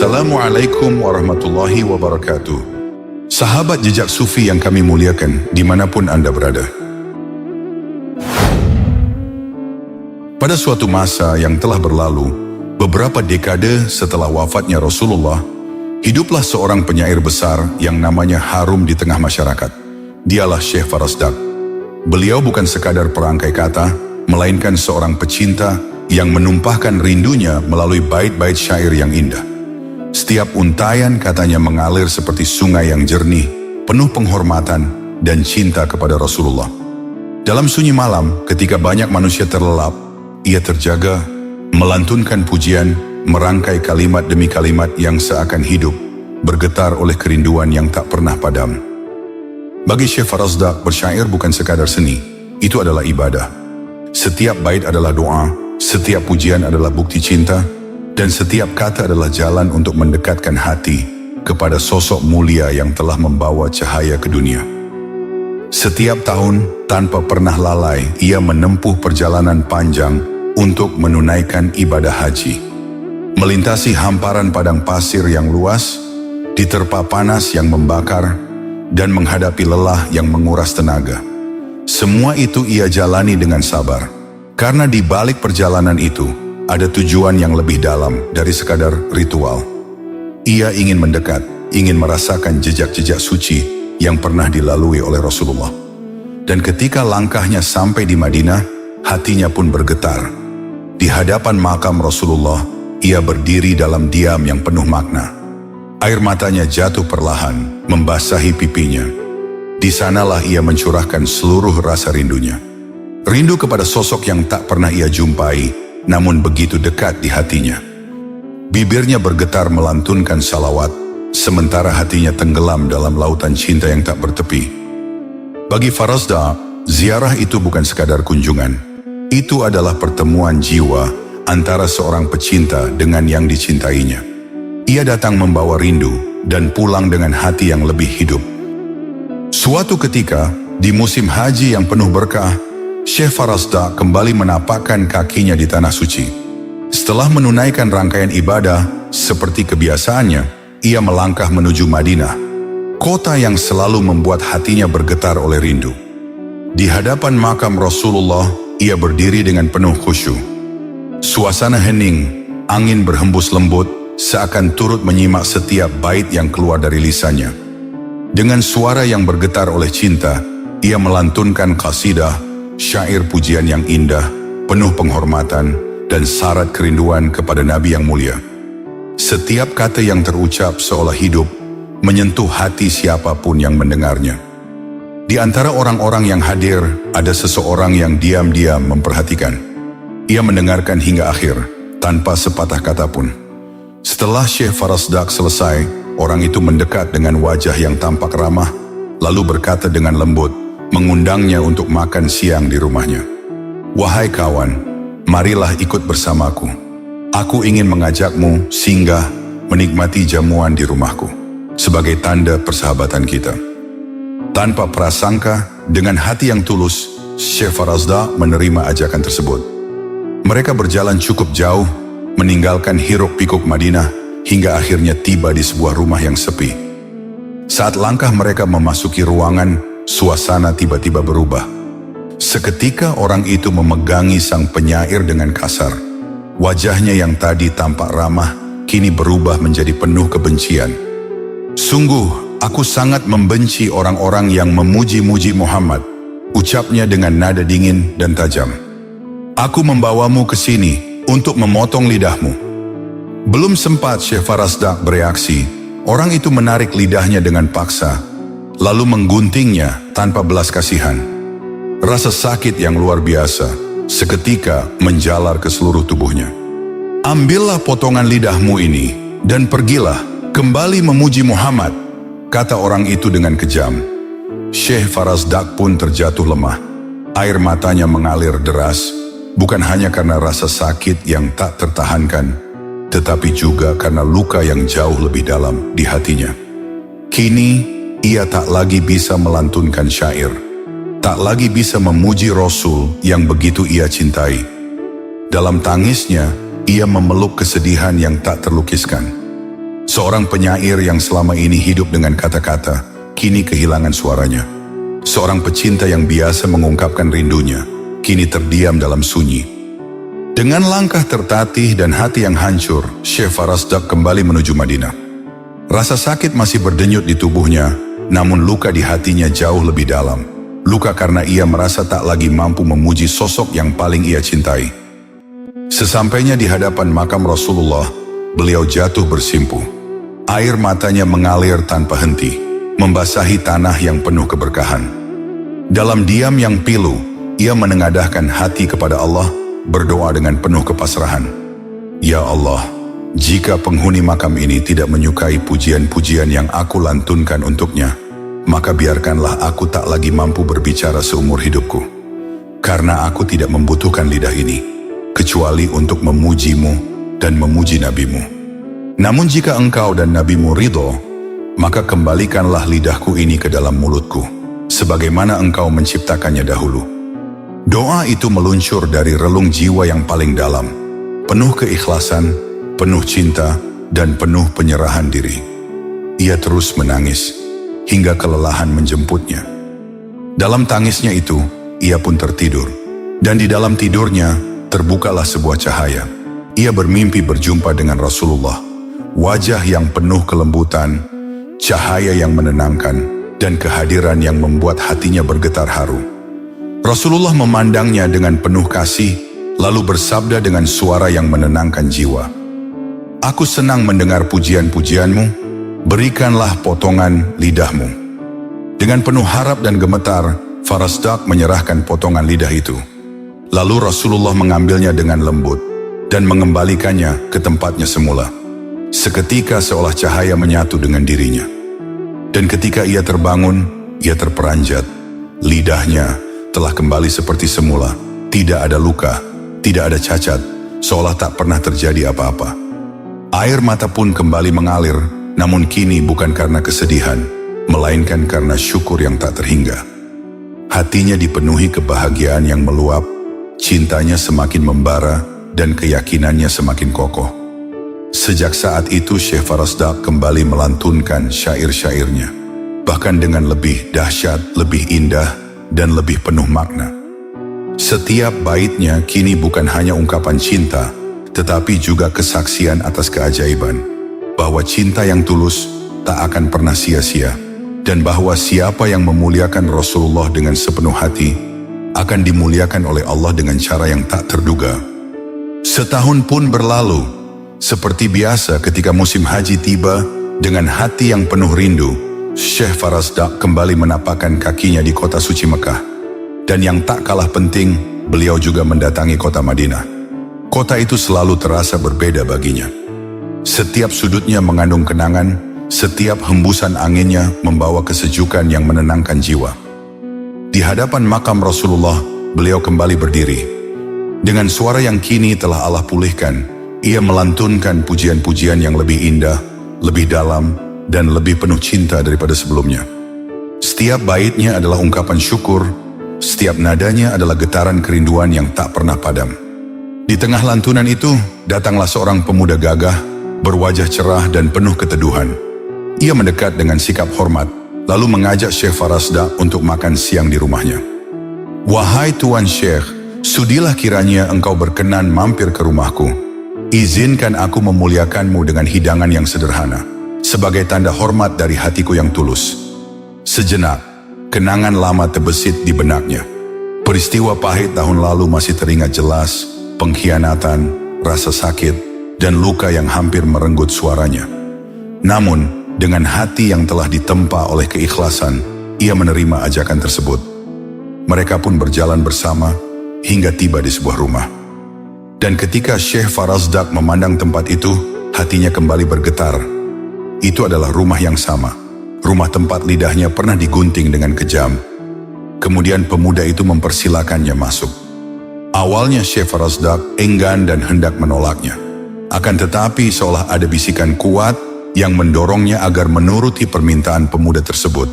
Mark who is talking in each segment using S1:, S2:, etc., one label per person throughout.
S1: Assalamualaikum warahmatullahi wabarakatuh. Sahabat jejak sufi yang kami muliakan dimanapun Anda berada. Pada suatu masa yang telah berlalu, beberapa dekade setelah wafatnya Rasulullah, hiduplah seorang penyair besar yang namanya harum di tengah masyarakat. Dialah Syekh Farazdak. Beliau bukan sekadar perangkai kata, melainkan seorang pecinta yang menumpahkan rindunya melalui bait-bait syair yang indah. Setiap untayan katanya mengalir seperti sungai yang jernih, penuh penghormatan dan cinta kepada Rasulullah. Dalam sunyi malam, ketika banyak manusia terlelap, ia terjaga, melantunkan pujian, merangkai kalimat demi kalimat yang seakan hidup, bergetar oleh kerinduan yang tak pernah padam. Bagi Syekh Farazdak, bersyair bukan sekadar seni, itu adalah ibadah. Setiap bait adalah doa, setiap pujian adalah bukti cinta, dan setiap kata adalah jalan untuk mendekatkan hati kepada sosok mulia yang telah membawa cahaya ke dunia. Setiap tahun, tanpa pernah lalai, ia menempuh perjalanan panjang untuk menunaikan ibadah haji. Melintasi hamparan padang pasir yang luas, diterpa panas yang membakar, dan menghadapi lelah yang menguras tenaga. Semua itu ia jalani dengan sabar, karena di balik perjalanan itu, ada tujuan yang lebih dalam dari sekadar ritual. Ia ingin mendekat, ingin merasakan jejak-jejak suci yang pernah dilalui oleh Rasulullah. Dan ketika langkahnya sampai di Madinah, hatinya pun bergetar. Di hadapan makam Rasulullah, ia berdiri dalam diam yang penuh makna. Air matanya jatuh perlahan, membasahi pipinya. Di sanalah ia mencurahkan seluruh rasa rindunya. Rindu kepada sosok yang tak pernah ia jumpai, namun begitu dekat di hatinya. Bibirnya bergetar melantunkan salawat, sementara hatinya tenggelam dalam lautan cinta yang tak bertepi. Bagi Farazdak, ziarah itu bukan sekadar kunjungan. Itu adalah pertemuan jiwa antara seorang pecinta dengan yang dicintainya. Ia datang membawa rindu dan pulang dengan hati yang lebih hidup. Suatu ketika, di musim haji yang penuh berkah, Syekh Farazdak kembali menapakkan kakinya di tanah suci. Setelah menunaikan rangkaian ibadah, seperti kebiasaannya, ia melangkah menuju Madinah, kota yang selalu membuat hatinya bergetar oleh rindu. Di hadapan makam Rasulullah, ia berdiri dengan penuh khusyuk. Suasana hening, angin berhembus lembut, seakan turut menyimak setiap bait yang keluar dari lisannya. Dengan suara yang bergetar oleh cinta, ia melantunkan qasidah, syair pujian yang indah, penuh penghormatan, dan syarat kerinduan kepada Nabi yang mulia. Setiap kata yang terucap seolah hidup, menyentuh hati siapapun yang mendengarnya. Di antara orang-orang yang hadir, ada seseorang yang diam-diam memperhatikan. Ia mendengarkan hingga akhir, tanpa sepatah kata pun. Setelah Syekh Farazdak selesai, orang itu mendekat dengan wajah yang tampak ramah, lalu berkata dengan lembut, mengundangnya untuk makan siang di rumahnya. Wahai kawan, marilah ikut bersamaku. Aku ingin mengajakmu singgah menikmati jamuan di rumahku, sebagai tanda persahabatan kita. Tanpa prasangka, dengan hati yang tulus, Syekh Farazdak menerima ajakan tersebut. Mereka berjalan cukup jauh, meninggalkan hiruk-pikuk Madinah, hingga akhirnya tiba di sebuah rumah yang sepi. Saat langkah mereka memasuki ruangan, suasana tiba-tiba berubah. Seketika orang itu memegangi sang penyair dengan kasar. Wajahnya yang tadi tampak ramah, kini berubah menjadi penuh kebencian. Sungguh, aku sangat membenci orang-orang yang memuji-muji Muhammad, ucapnya dengan nada dingin dan tajam. Aku membawamu ke sini untuk memotong lidahmu. Belum sempat Syekh Farazdak bereaksi, orang itu menarik lidahnya dengan paksa, lalu mengguntingnya tanpa belas kasihan. Rasa sakit yang luar biasa seketika menjalar ke seluruh tubuhnya. Ambillah potongan lidahmu ini dan pergilah kembali memuji Muhammad, kata orang itu dengan kejam. Syekh Farazdak pun terjatuh lemah. Air matanya mengalir deras, bukan hanya karena rasa sakit yang tak tertahankan, tetapi juga karena luka yang jauh lebih dalam di hatinya. Kini, ia tak lagi bisa melantunkan syair, tak lagi bisa memuji Rasul yang begitu ia cintai. Dalam tangisnya, ia memeluk kesedihan yang tak terlukiskan. Seorang penyair yang selama ini hidup dengan kata-kata, kini kehilangan suaranya. Seorang pecinta yang biasa mengungkapkan rindunya, kini terdiam dalam sunyi. Dengan langkah tertatih dan hati yang hancur, Syekh Farasdak kembali menuju Madinah. Rasa sakit masih berdenyut di tubuhnya, namun luka di hatinya jauh lebih dalam. Luka karena ia merasa tak lagi mampu memuji sosok yang paling ia cintai. Sesampainya di hadapan makam Rasulullah, beliau jatuh bersimpuh. Air matanya mengalir tanpa henti, membasahi tanah yang penuh keberkahan. Dalam diam yang pilu, ia menengadahkan hati kepada Allah, berdoa dengan penuh kepasrahan. Ya Allah, jika penghuni makam ini tidak menyukai pujian-pujian yang aku lantunkan untuknya, maka biarkanlah aku tak lagi mampu berbicara seumur hidupku. Karena aku tidak membutuhkan lidah ini, kecuali untuk memujimu dan memuji nabimu. Namun jika engkau dan nabimu ridho, maka kembalikanlah lidahku ini ke dalam mulutku, sebagaimana engkau menciptakannya dahulu. Doa itu meluncur dari relung jiwa yang paling dalam, penuh keikhlasan, penuh cinta, dan penuh penyerahan diri. Ia terus menangis, hingga kelelahan menjemputnya. Dalam tangisnya itu, ia pun tertidur. Dan di dalam tidurnya, terbukalah sebuah cahaya. Ia bermimpi berjumpa dengan Rasulullah. Wajah yang penuh kelembutan, cahaya yang menenangkan, dan kehadiran yang membuat hatinya bergetar haru. Rasulullah memandangnya dengan penuh kasih, lalu bersabda dengan suara yang menenangkan jiwa. Aku senang mendengar pujian-pujianmu, berikanlah potongan lidahmu. Dengan penuh harap dan gemetar, Farasdak menyerahkan potongan lidah itu. Lalu Rasulullah mengambilnya dengan lembut, dan mengembalikannya ke tempatnya semula. Seketika seolah cahaya menyatu dengan dirinya. Dan ketika ia terbangun, ia terperanjat. Lidahnya telah kembali seperti semula. Tidak ada luka, tidak ada cacat, seolah tak pernah terjadi apa-apa. Air mata pun kembali mengalir, namun kini bukan karena kesedihan, melainkan karena syukur yang tak terhingga. Hatinya dipenuhi kebahagiaan yang meluap, cintanya semakin membara, dan keyakinannya semakin kokoh. Sejak saat itu Syekh Farasdak kembali melantunkan syair-syairnya, bahkan dengan lebih dahsyat, lebih indah, dan lebih penuh makna. Setiap baitnya kini bukan hanya ungkapan cinta, tetapi juga kesaksian atas keajaiban, bahwa cinta yang tulus tak akan pernah sia-sia, dan bahwa siapa yang memuliakan Rasulullah dengan sepenuh hati, akan dimuliakan oleh Allah dengan cara yang tak terduga. Setahun pun berlalu. Seperti biasa ketika musim haji tiba, dengan hati yang penuh rindu, Syekh Farasdak kembali menapakkan kakinya di kota suci Mekah. Dan yang tak kalah penting, beliau juga mendatangi kota Madinah. Kota itu selalu terasa berbeda baginya. Setiap sudutnya mengandung kenangan, setiap hembusan anginnya membawa kesejukan yang menenangkan jiwa. Di hadapan makam Rasulullah, beliau kembali berdiri. Dengan suara yang kini telah Allah pulihkan, ia melantunkan pujian-pujian yang lebih indah, lebih dalam, dan lebih penuh cinta daripada sebelumnya. Setiap baitnya adalah ungkapan syukur, setiap nadanya adalah getaran kerinduan yang tak pernah padam. Di tengah lantunan itu, datanglah seorang pemuda gagah, berwajah cerah dan penuh keteduhan. Ia mendekat dengan sikap hormat, lalu mengajak Syekh Farasdak untuk makan siang di rumahnya. Wahai Tuan Syekh, sudilah kiranya engkau berkenan mampir ke rumahku. Izinkan aku memuliakanmu dengan hidangan yang sederhana, sebagai tanda hormat dari hatiku yang tulus. Sejenak, kenangan lama terbesit di benaknya. Peristiwa pahit tahun lalu masih teringat jelas, pengkhianatan, rasa sakit, dan luka yang hampir merenggut suaranya. Namun, dengan hati yang telah ditempa oleh keikhlasan, ia menerima ajakan tersebut. Mereka pun berjalan bersama, hingga tiba di sebuah rumah. Dan ketika Syekh Farasdak memandang tempat itu, hatinya kembali bergetar. Itu adalah rumah yang sama, rumah tempat lidahnya pernah digunting dengan kejam. Kemudian pemuda itu mempersilakannya masuk. Awalnya Syekh Farasdak enggan dan hendak menolaknya. Akan tetapi seolah ada bisikan kuat yang mendorongnya agar menuruti permintaan pemuda tersebut.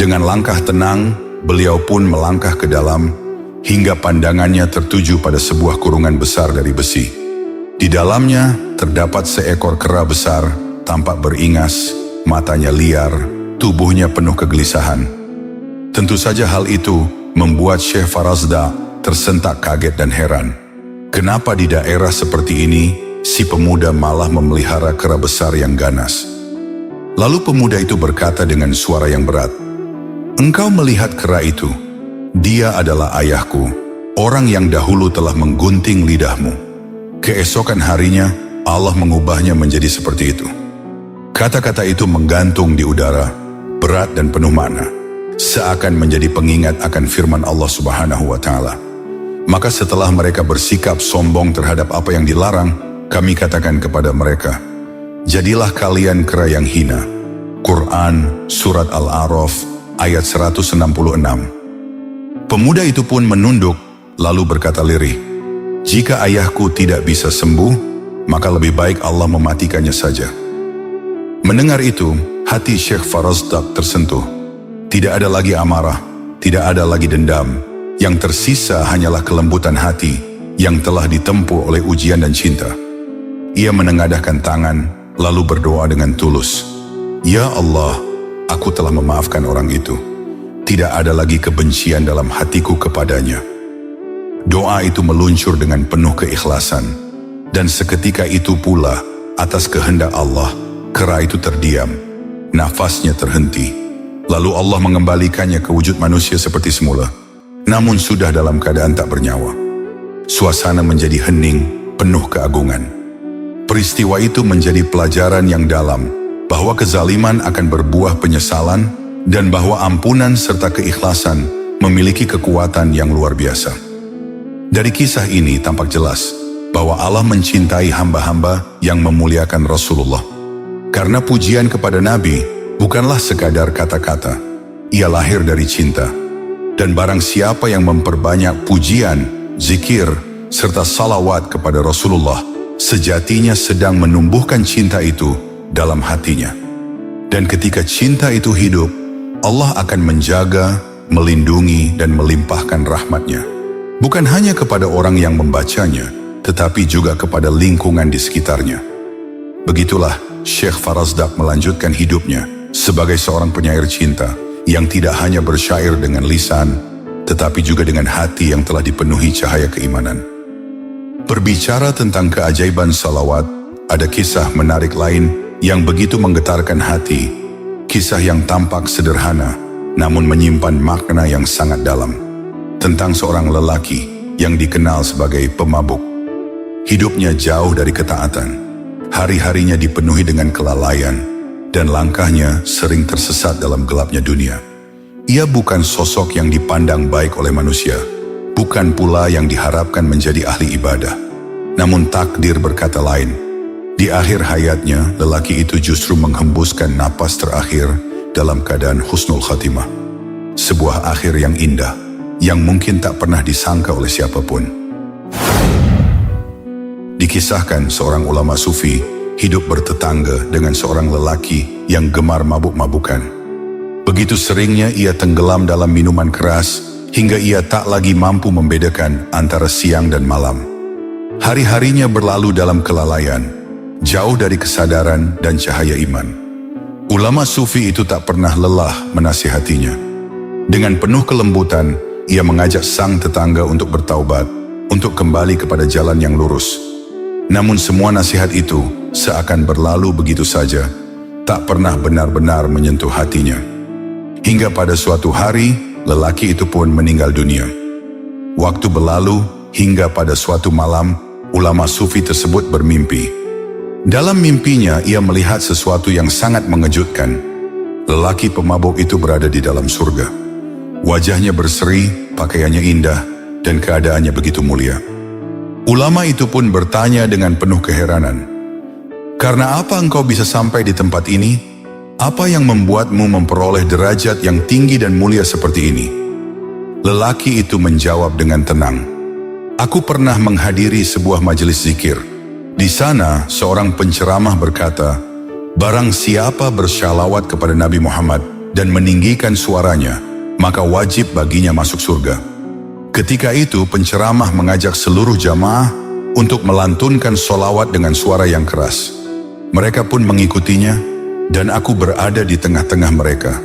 S1: Dengan langkah tenang, beliau pun melangkah ke dalam, hingga pandangannya tertuju pada sebuah kurungan besar dari besi. Di dalamnya terdapat seekor kera besar tampak beringas, matanya liar, tubuhnya penuh kegelisahan. Tentu saja hal itu membuat Syekh Farazdak tersentak kaget dan heran. Kenapa di daerah seperti ini, si pemuda malah memelihara kera besar yang ganas? Lalu pemuda itu berkata dengan suara yang berat, "Engkau melihat kera itu? Dia adalah ayahku, orang yang dahulu telah menggunting lidahmu. Keesokan harinya, Allah mengubahnya menjadi seperti itu." Kata-kata itu menggantung di udara, berat dan penuh makna, seakan menjadi pengingat akan firman Allah Subhanahu wa Ta'ala. Maka setelah mereka bersikap sombong terhadap apa yang dilarang, kami katakan kepada mereka, "Jadilah kalian kera yang hina." Quran Surat Al-A'raf ayat 166. Pemuda itu pun menunduk, lalu berkata lirih, "Jika ayahku tidak bisa sembuh, maka lebih baik Allah mematikannya saja." Mendengar itu, hati Syekh Farazdak tersentuh. Tidak ada lagi amarah, tidak ada lagi dendam. Yang tersisa hanyalah kelembutan hati yang telah ditempuh oleh ujian dan cinta. Ia menengadahkan tangan, lalu berdoa dengan tulus, "Ya Allah, aku telah memaafkan orang itu. Tidak ada lagi kebencian dalam hatiku kepadanya." Doa itu meluncur dengan penuh keikhlasan, dan seketika itu pula, atas kehendak Allah, kera itu terdiam, nafasnya terhenti. Lalu Allah mengembalikannya ke wujud manusia seperti semula, namun sudah dalam keadaan tak bernyawa. Suasana menjadi hening, penuh keagungan. Peristiwa itu menjadi pelajaran yang dalam, bahwa kezaliman akan berbuah penyesalan, dan bahwa ampunan serta keikhlasan memiliki kekuatan yang luar biasa. Dari kisah ini tampak jelas, bahwa Allah mencintai hamba-hamba yang memuliakan Rasulullah. Karena pujian kepada Nabi bukanlah sekadar kata-kata, ia lahir dari cinta. Dan barang siapa yang memperbanyak pujian, zikir, serta salawat kepada Rasulullah, sejatinya sedang menumbuhkan cinta itu dalam hatinya. Dan ketika cinta itu hidup, Allah akan menjaga, melindungi, dan melimpahkan rahmatnya. Bukan hanya kepada orang yang membacanya, tetapi juga kepada lingkungan di sekitarnya. Begitulah Syekh Farazdak melanjutkan hidupnya sebagai seorang penyair cinta, yang tidak hanya bersyair dengan lisan, tetapi juga dengan hati yang telah dipenuhi cahaya keimanan. Berbicara tentang keajaiban salawat, ada kisah menarik lain yang begitu menggetarkan hati. Kisah yang tampak sederhana, namun menyimpan makna yang sangat dalam. Tentang seorang lelaki yang dikenal sebagai pemabuk. Hidupnya jauh dari ketaatan. Hari-harinya dipenuhi dengan kelalaian, dan langkahnya sering tersesat dalam gelapnya dunia. Ia bukan sosok yang dipandang baik oleh manusia, bukan pula yang diharapkan menjadi ahli ibadah. Namun takdir berkata lain. Di akhir hayatnya, lelaki itu justru menghembuskan napas terakhir dalam keadaan husnul khatimah. Sebuah akhir yang indah, yang mungkin tak pernah disangka oleh siapapun. Dikisahkan seorang ulama sufi hidup bertetangga dengan seorang lelaki yang gemar mabuk-mabukan. Begitu seringnya ia tenggelam dalam minuman keras, hingga ia tak lagi mampu membedakan antara siang dan malam. Hari-harinya berlalu dalam kelalaian, jauh dari kesadaran dan cahaya iman. Ulama sufi itu tak pernah lelah menasihatinya. Dengan penuh kelembutan, ia mengajak sang tetangga untuk bertaubat, untuk kembali kepada jalan yang lurus. Namun semua nasihat itu seakan berlalu begitu saja, tak pernah benar-benar menyentuh hatinya. Hingga pada suatu hari, lelaki itu pun meninggal dunia. Waktu berlalu, hingga pada suatu malam, ulama sufi tersebut bermimpi. Dalam mimpinya, ia melihat sesuatu yang sangat mengejutkan. Lelaki pemabuk itu berada di dalam surga. Wajahnya berseri, pakaiannya indah, dan keadaannya begitu mulia. Ulama itu pun bertanya dengan penuh keheranan, "Karena apa engkau bisa sampai di tempat ini? Apa yang membuatmu memperoleh derajat yang tinggi dan mulia seperti ini?" Lelaki itu menjawab dengan tenang, "Aku pernah menghadiri sebuah majelis zikir. Di sana seorang penceramah berkata, barang siapa bersyalawat kepada Nabi Muhammad dan meninggikan suaranya, maka wajib baginya masuk surga." Ketika itu penceramah mengajak seluruh jamaah untuk melantunkan sholawat dengan suara yang keras. Mereka pun mengikutinya, dan aku berada di tengah-tengah mereka.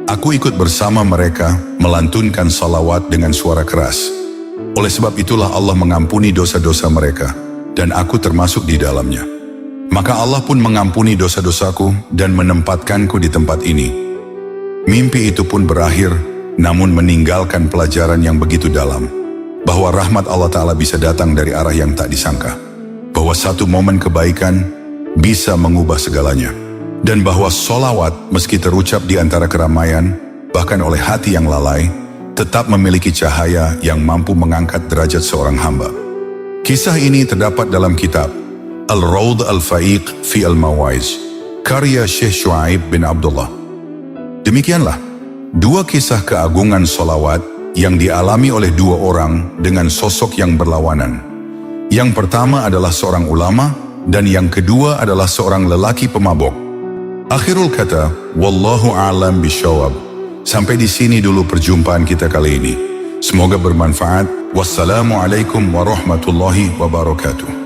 S1: Aku ikut bersama mereka melantunkan salawat dengan suara keras. Oleh sebab itulah Allah mengampuni dosa-dosa mereka, dan aku termasuk di dalamnya. Maka Allah pun mengampuni dosa-dosaku dan menempatkanku di tempat ini. Mimpi itu pun berakhir, namun meninggalkan pelajaran yang begitu dalam, bahwa rahmat Allah Ta'ala bisa datang dari arah yang tak disangka, bahwa satu momen kebaikan bisa mengubah segalanya, dan bahwa solawat meski terucap di antara keramaian, bahkan oleh hati yang lalai, tetap memiliki cahaya yang mampu mengangkat derajat seorang hamba. Kisah ini terdapat dalam kitab Al-Rawd Al-Fa'iq fi Al-Mawaiz, karya Syekh Shu'aib bin Abdullah. Demikianlah dua kisah keagungan solawat yang dialami oleh dua orang dengan sosok yang berlawanan. Yang pertama adalah seorang ulama, dan yang kedua adalah seorang lelaki pemabok. Akhirul kata, wallahu a'lam bishawab. Sampai di sini dulu perjumpaan kita kali ini. Semoga bermanfaat. Wassalamualaikum warahmatullahi wabarakatuh.